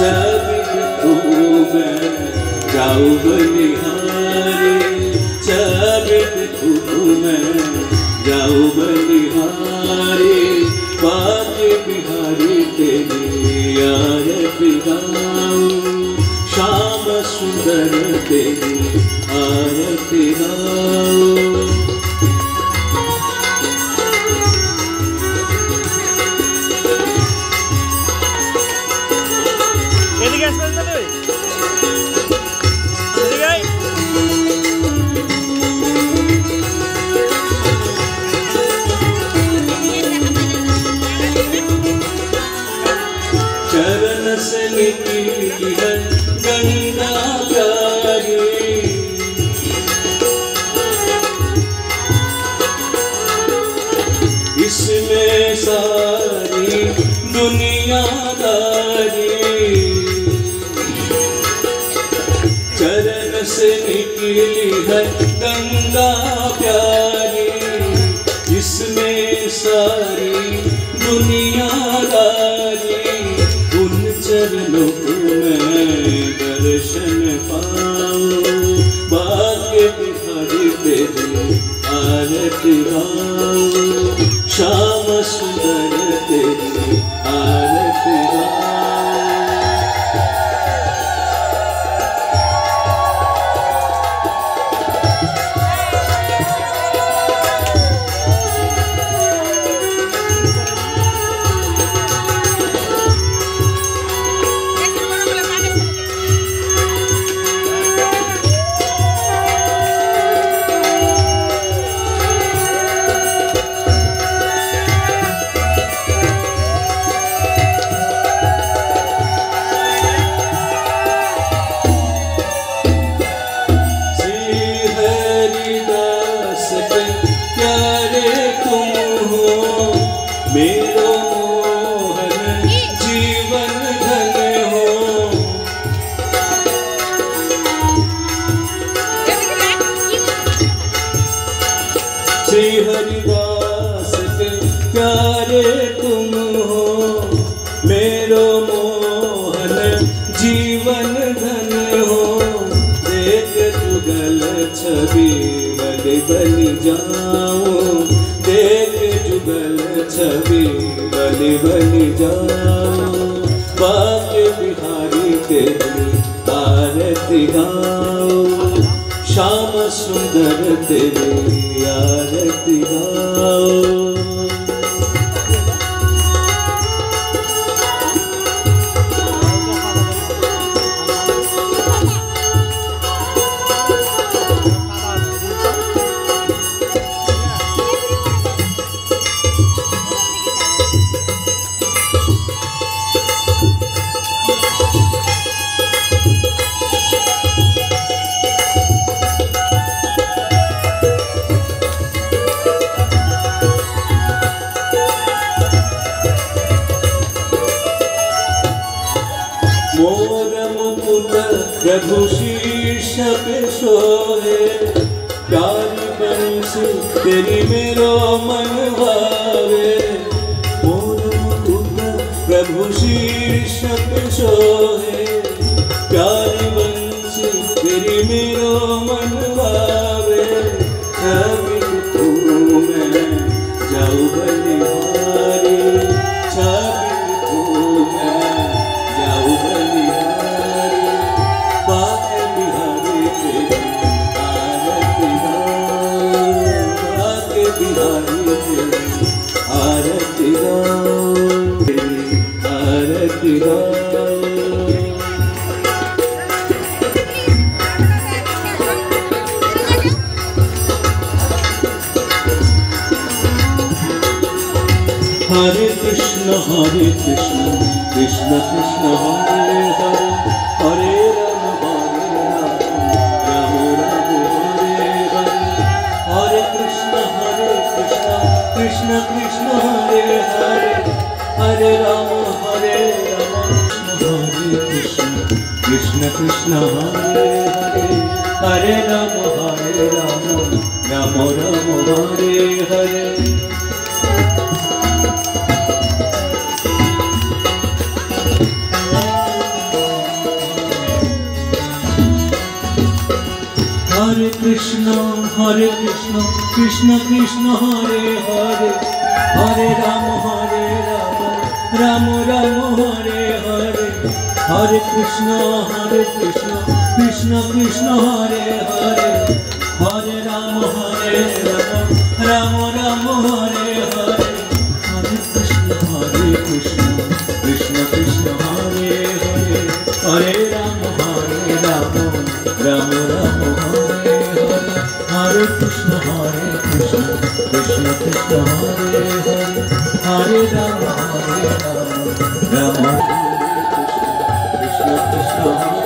छवि देखूं मैं जाऊं बलिहारी, छवि देखूं मैं जाऊं बलिहारी, बाके बिहारी तेरी आरती गाऊं, श्याम सुंदर तेरी आरती गाऊं। चरण से निकली है गंगा प्यारी, इसमें सारी दुनियादारी, चरण से निकली है गंगा प्यारी, इसमें सारी दुनियादारी, उन चरणों को मैं दर्शन पाऊं, बाके बिहारी तेरी आरती गाऊं, श्याम सुंदर तेरी आरती गाऊं। मेरो मोहन जीवन धन हो, श्री हरिदास के प्यारे तुम हो, मेरो मोहन जीवन धन हो, देख जुगल छवि बलि बलि जाऊं, देख जुगल छवि बलि बलि जाऊं, बाके बिहारी तेरी आरती गाऊं, श्याम सुंदर तेरी आरती गाऊं। मोर मुकुट प्रभु शीर्ष पे सोए, प्यारी बंसी तेरी मेरो मन भावे, मोर मुकुट प्रभु शीर्ष पे सोए, प्यारी बंसी तेरी मेरो मन भावे, छवि देखूं मैं जाऊं बलिहारी, छवि देखूं मैं जाऊं बलिहारी, बाके बिहारी तेरी आरती गाऊं, बाके बिहारी तेरी आरती गाऊं, तेरी आरती गाऊं। हरे कृष्ण कृष्ण कृष्ण हरे हरे, हरे राम राम राम हरे हरे, हरे कृष्ण कृष्ण कृष्ण हरे हरे, हरे राम हरे कृष्ण कृष्ण कृष्ण हरे हरे, हरे राम राम राम हरे हरे। कृष्ण कृष्ण कृष्ण हरे हरे हरे राम राम राम हरे हरे हरे कृष्ण कृष्ण कृष्ण हरे हरे हरे राम राम राम हरे हरे हरे कृष्ण कृष्ण कृष्ण हरे हरे हरे राम राम राम हरे हरे हरे कृष्ण कृष्ण कृष्ण हरे हरे हरे राम राम कृष्ण कृष्ण हरे